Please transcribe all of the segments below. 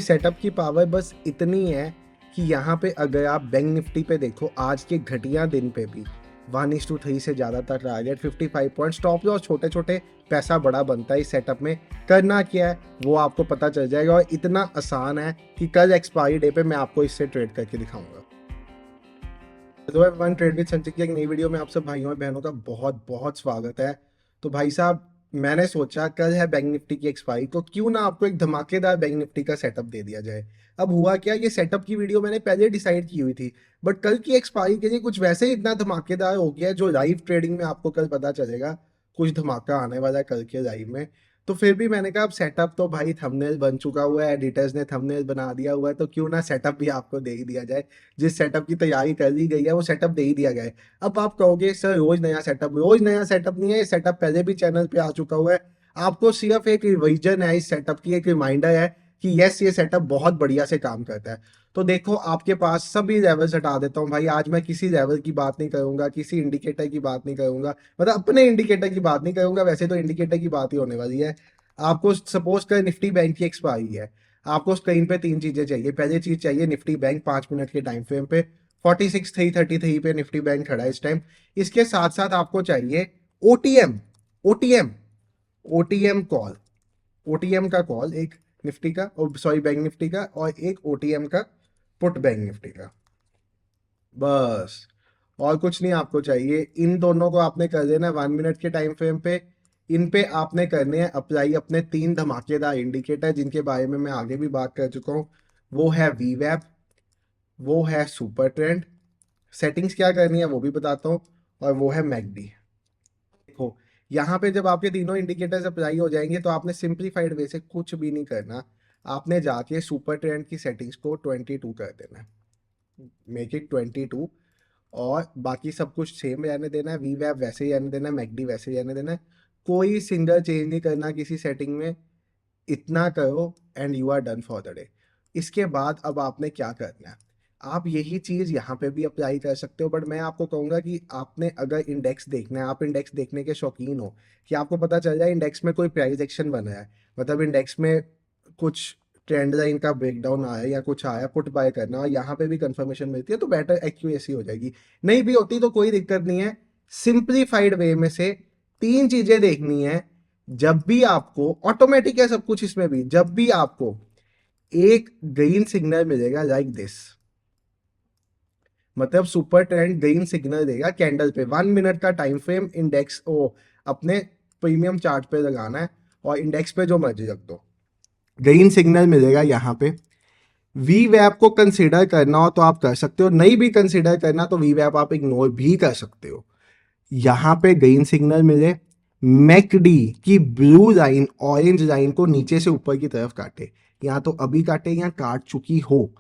Setup की power बस इतनी है कि यहाँ पे अगर आप बैंक निफ्टी पे देखो आज के घटिया दिन पे भी 1:3 से ज़्यादातर टारगेट 55 पॉइंट स्टॉप लॉस छोटे छोटे पैसा बड़ा बनता है। इस सेटअप में करना क्या है वो आपको पता चल जाएगा और इतना आसान है कि कल एक्सपायरी डे पे मैं आपको इससे ट्रेड करके दिखाऊंगा। तो वन ट्रेड विद संचित की एक नई वीडियो में आप सब भाइयों और बहनों का बहुत बहुत स्वागत है। तो भाई साहब, मैंने सोचा कल है बैंक निफ्टी की एक्सपायरी, तो क्यों ना आपको एक धमाकेदार बैंक निफ्टी का सेटअप दे दिया जाए। अब हुआ क्या, ये सेटअप की वीडियो मैंने पहले डिसाइड की हुई थी, बट कल की एक्सपायरी के लिए कुछ वैसे ही इतना धमाकेदार हो गया जो लाइव ट्रेडिंग में आपको कल पता चलेगा। कुछ धमाका आने वाला है कल के लाइव में। तो फिर भी मैंने कहा अब सेटअप तो भाई थंबनेल बन चुका हुआ है, एडिटर्स ने थंबनेल बना दिया हुआ है, तो क्यों ना सेटअप भी आपको दे ही दिया जाए। जिस सेटअप की तैयारी कर ली गई है वो सेटअप दे ही दिया गया है। अब आप कहोगे सर रोज नया सेटअप, रोज नया सेटअप नहीं है, ये सेटअप पहले भी चैनल पे आ चुका हुआ है। आपको सिर्फ एक रिवीजन है इस सेटअप की, एक रिमाइंडर है कि यस ये सेटअप बहुत बढ़िया से काम करता है। तो देखो आपके पास सभी लेवल्स हटा देता हूँ भाई। आज मैं किसी लेवल की बात नहीं करूंगा, किसी इंडिकेटर की बात नहीं करूंगा, मतलब अपने इंडिकेटर की बात नहीं करूंगा, वैसे तो इंडिकेटर की बात ही होने वाली है। आपको सपोज कर निफ्टी बैंक की एक्सपायरी है, आपको स्क्रीन पे तीन चीजें चाहिए। पहली चीज चाहिए निफ्टी बैंक 5 मिनट के टाइम फ्रेम पे 46,333 पे निफ्टी बैंक खड़ा है इस टाइम। इसके साथ साथ आपको चाहिए OTM, OTM OTM call, OTM का कॉल एक निफ्टी का, सॉरी बैंक निफ्टी का, और एक ओटीएम का पुट बैंक निफ्टी का, बस। और कुछ नहीं आपको चाहिए। इन दोनों को आपने कर देना 1 मिनट के टाइम फ्रेम पे। इन पे आपने करने हैं अप्लाई अपने तीन धमाकेदार इंडिकेटर जिनके बारे में मैं आगे भी बात कर चुका हूँ। वो है वीवैप, वो है सुपर ट्रेंड, सेटिंग्स क्या करनी है वो भी बताता हूँ, और वो है मैकडी। देखो यहाँ पे जब आपके तीनों इंडिकेटर्स अप्लाई हो जाएंगे तो आपने सिंप्लीफाइड वे से कुछ भी नहीं करना। आपने जाके सुपर ट्रेंड की सेटिंग्स को 22 कर देना है, मेक इट 22, और बाकी सब कुछ सेम रहने देना है। वी वैप वैसे ही रहने देना है, मैकडी वैसे ही रहने देना है, कोई सिंगल चेंज नहीं करना किसी सेटिंग में। इतना करो and you are done for the day. इसके बाद अब आपने क्या करना है, आप यही चीज़ यहाँ पे भी अप्लाई कर सकते हो, बट मैं आपको कहूँगा कि आपने अगर इंडेक्स देखना है, आप इंडेक्स देखने के शौकीन हो, कि आपको पता चल जाए इंडेक्स में कोई प्राइस एक्शन बना है, मतलब इंडेक्स में कुछ ट्रेंड लाइन का ब्रेकडाउन आया या कुछ आया, पुट बाय करना और यहाँ पे भी कंफर्मेशन मिलती है तो बेटर एक्यूरेसी हो जाएगी। नहीं भी होती तो कोई दिक्कत नहीं है। सिंप्लीफाइड वे में से तीन चीजें देखनी है। जब भी आपको ऑटोमेटिक है सब कुछ इसमें भी, जब भी आपको एक ग्रीन सिग्नल मिलेगा लाइक दिस, मतलब सुपर ट्रेंड ग्रीन सिग्नल देगा कैंडल पे, 1 मिनट का टाइम फ्रेम इंडेक्स ओ अपने प्रीमियम चार्ट पे लगाना है और इंडेक्स पे जो मर्जी रख दो, ग्रीन सिग्नल मिलेगा यहाँ पे। वी वैप को कंसिडर करना हो तो आप कर सकते हो, नहीं भी कंसिडर करना तो वी वैप आप इग्नोर भी कर सकते हो। यहाँ पे ग्रीन सिग्नल मिले, मैकडी की ब्लू लाइन ऑरेंज लाइन को नीचे से ऊपर की तरफ काटे, या तो अभी काटे या काट चुकी हो,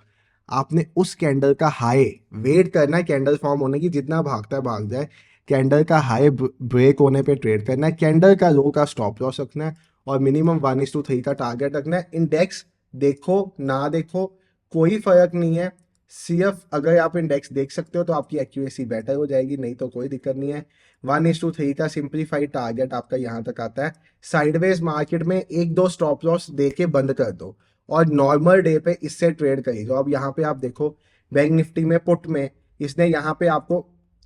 आपने उस कैंडल का हाई वेट करना है कैंडल फॉर्म होने की, जितना भागता है भाग जाए। कैंडल का हाई ब्रेक होने पे ट्रेड करना है, कैंडल का लो का स्टॉप लॉस रखना है, और मिनिमम 1:3 का टारगेट रखना है। इंडेक्स देखो ना देखो कोई फर्क नहीं है, सिर्फ अगर आप इंडेक्स देख सकते हो तो आपकी एक्यूरेसी बेटर हो जाएगी, नहीं तो कोई दिक्कत नहीं है। 1:3 का सिंप्लीफाइड टारगेट आपका यहाँ तक आता है। साइडवेज मार्केट में एक दो स्टॉप लॉस दे के बंद कर दो और नॉर्मल डे पे इससे ट्रेड करिए। अब यहाँ पे आप देखो बैंक निफ्टी में पुट में इसने यहाँ पे आपको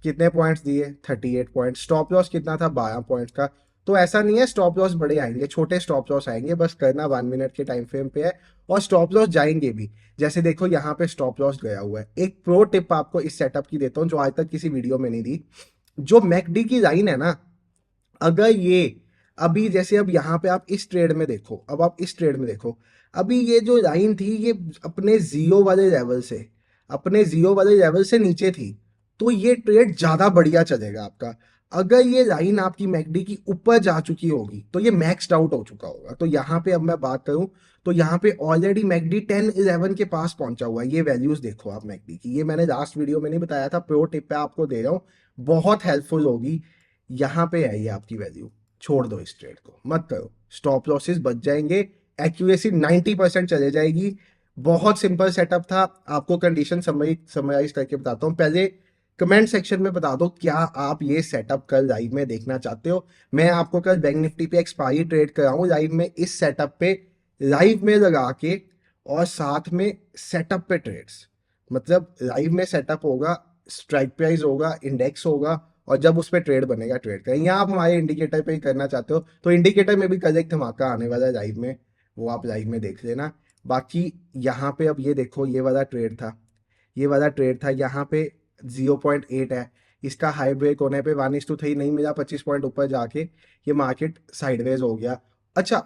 कितने पॉइंट्स दिए, 38 पॉइंट, स्टॉप लॉस कितना था 12 पॉइंट का। तो ऐसा नहीं है स्टॉप लॉस बड़े आएंगे, छोटे स्टॉप लॉस आएंगे, बस करना 1 मिनट के टाइम फ्रेम पे है, और स्टॉप लॉस जाएंगे भी। जैसे देखो यहाँ पे स्टॉप लॉस गया हुआ है। एक प्रो टिप आपको इस सेटअप की देता हूँ जो आज तक किसी वीडियो में नहीं दी। जो मैकडी की लाइन है ना, अगर ये अभी जैसे अब यहाँ पे आप इस ट्रेड में देखो, अब आप इस ट्रेड में देखो, अभी ये जो लाइन थी ये अपने जीरो वाले लेवल से, अपने जीरो वाले लेवल से नीचे थी, तो ये ट्रेड ज्यादा बढ़िया चलेगा आपका। अगर ये लाइन आपकी मैकडी की ऊपर जा चुकी होगी तो ये मैक्सड आउट हो चुका होगा। तो यहाँ पे अब मैं बात करूं तो यहाँ पे ऑलरेडी मैकडी 10-11 के पास पहुंचा हुआ है। ये वैल्यूज देखो आप मैकडी की, ये मैंने लास्ट वीडियो में नहीं बताया था, प्रो टिप पे आपको दे रहा हूँ, बहुत हेल्पफुल होगी। यहाँ पे है ये आपकी वैल्यू, छोड़ दो इस ट्रेड को, मत करो, स्टॉप लॉसेस बच जाएंगे, एक्यूरेसी 90% चले जाएगी। बहुत सिंपल सेटअप था, आपको कंडीशन समराइज करके बताता हूँ। पहले कमेंट सेक्शन में बता दो क्या आप ये सेटअप कल लाइव में देखना चाहते हो। मैं आपको कल बैंक निफ्टी पे एक्सपायरी ट्रेड कराऊं लाइव में, इस सेटअप पे लाइव में लगा के, और साथ में सेटअप पे ट्रेड्स, मतलब लाइव में सेटअप होगा, स्ट्राइक प्राइस होगा, इंडेक्स होगा, और जब उस पर ट्रेड बनेगा ट्रेड करें। या आप हमारे इंडिकेटर पे ही करना चाहते हो तो इंडिकेटर में भी कल एक धमाका आने वाला है लाइव में, वो आप लाइव में देख लेना। बाकी यहाँ पे अब ये देखो, ये वाला ट्रेड था, ये वाला ट्रेड था, यहाँ पे 0.8 है, इसका हाई ब्रेक होने पे 1:3 नहीं मिला, 25 पॉइंट ऊपर जाके ये मार्केट साइडवेज हो गया। अच्छा,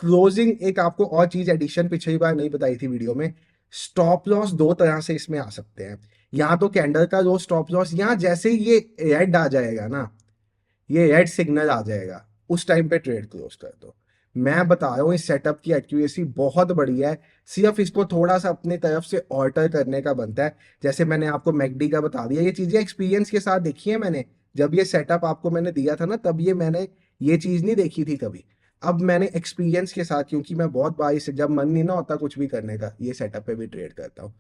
क्लोजिंग एक आपको और चीज एडिशन पिछली बार नहीं बताई थी वीडियो में, स्टॉप लॉस दो तरह से इसमें आ सकते हैं। यहाँ तो कैंडल का जो स्टॉप लॉस, यहाँ जैसे ही ये रेड आ जाएगा ना, ये रेड सिग्नल आ जाएगा, उस टाइम पे ट्रेड क्लोज कर दो। मैं बता रहा हूँ इस सेटअप की एक्यूरेसी बहुत बढ़िया है, सिर्फ इसको थोड़ा सा अपनी तरफ से ऑल्टर करने का बनता है। जैसे मैंने आपको मैकडी का बता दिया, ये चीजें एक्सपीरियंस के साथ देखी है मैंने। जब ये सेटअप आपको मैंने दिया था ना, तब ये मैंने ये चीज नहीं देखी थी कभी। अब मैंने एक्सपीरियंस के साथ, क्योंकि मैं बहुत बार इसे, जब मन नहीं ना होता कुछ भी करने का, ये सेटअप पे भी ट्रेड करता हूँ।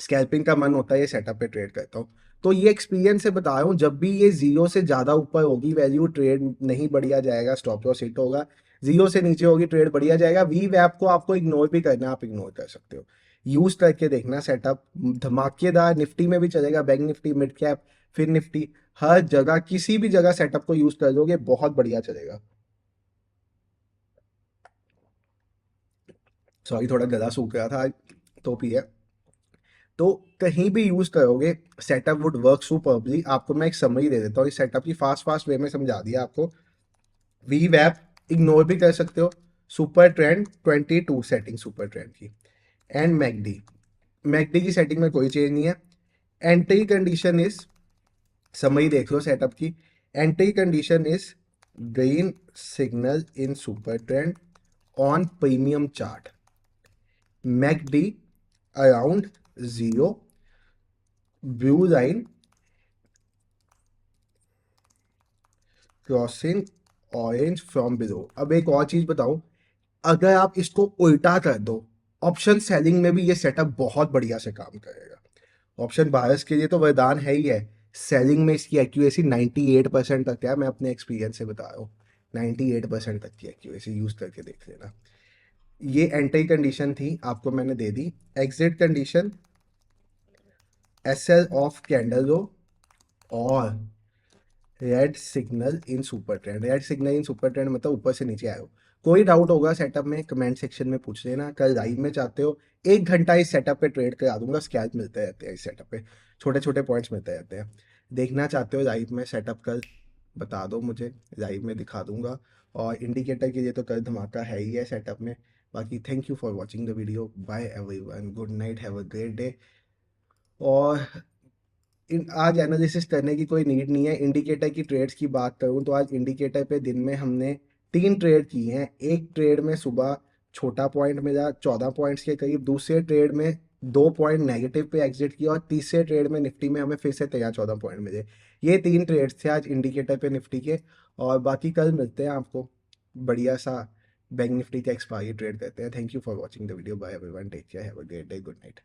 स्कैल्पिंग का मन होता है, ये सेटअप पे ट्रेड करता हूँ। तो ये एक्सपीरियंस से बता रहा हूँ, जब भी ये जीरो से ज़्यादा ऊपर होगी वैल्यू, ट्रेड नहीं बढ़िया जाएगा, स्टॉप लॉस हिट होगा। जीरो से नीचे होगी, ट्रेड बढ़िया जाएगा। वी वैप को आपको इग्नोर भी करना है, आप इग्नोर कर सकते हो। यूज करके देखना सेटअप, धमाकेदार। निफ्टी में भी चलेगा, बैंक निफ्टी, मिड कैप, फिर निफ्टी, हर जगह किसी भी जगह सेटअप को यूज कर दोगे, बहुत बढ़िया चलेगा। सॉरी, थोड़ा गला सूख गया था आज, तो पिया। तो कहीं भी यूज करोगे, सेटअप वुड वर्क सुपर्बली। आपको मैं एक समरी दे देता हूँ इस सेटअप की, फास्ट फास्ट वे में समझा दिया आपको। वी वैप इग्नोर भी कर सकते हो, super trend 22 setting super trend की, एंड मैकडी, मैकडी की सेटिंग में कोई चेंज नहीं है। एंट्री कंडीशन इज, समरी देख लो सेटअप की, entry condition is green signal in super trend on premium chart, McD around zero, blue line crossing orange from below. अब एक और चीज बताऊं, अगर आप इसको उल्टा कर दो, ऑप्शन सेलिंग में भी ये सेटअप बहुत बढ़िया से काम करेगा। ऑप्शन बायर्स के लिए तो वरदान है ही है। सेलिंग में इसकी एक्यूरेसी 98% तक है, मैं अपने एक्सपीरियंस से बता रहा हूँ। 98% तक की एक्यूरेसी, यूज करके देख लेना। ये एंट्री कंडीशन थी, आपको मैंने दे दी। Exit condition, SL of candle low और red signal in super trend. Red signal in super trend मतलब ऊपर से नीचे आए हो। कोई डाउट होगा सेटअप में, कमेंट सेक्शन में पूछ लेना। कल लाइव में चाहते हो 1 घंटा इस सेटअप पे ट्रेड करा दूंगा, स्कैल्प मिलते रहते हैं इस सेटअप पे, छोटे छोटे पॉइंट्स मिलते रहते हैं। देखना चाहते हो लाइव में सेटअप कल, बता दो मुझे, लाइव में दिखा दूंगा। और इंडिकेटर के लिए तो कल धमाका है ही है सेटअप में। बाकी thank you for watching the video, bye everyone, good night, have a great day. और आज एनालिसिस करने की कोई नीड नहीं है। इंडिकेटर की ट्रेड्स की बात करूं तो आज इंडिकेटर पे दिन में हमने 3 ट्रेड की हैं। एक ट्रेड में सुबह छोटा पॉइंट मिला 14 पॉइंट्स के करीब, दूसरे ट्रेड में 2 पॉइंट नेगेटिव पे एग्जिट किया, और तीसरे ट्रेड में निफ्टी में हमें फिर से 13-14 पॉइंट मिले। ये 3 ट्रेड्स थे आज इंडिकेटर पे निफ्टी के। और बाकी कल मिलते हैं आपको बढ़िया सा बैंक निफ्टी का एक्सपायरी ट्रेड करते हैं। Thank you for watching the video, bye everyone, take care, have a great day, good night.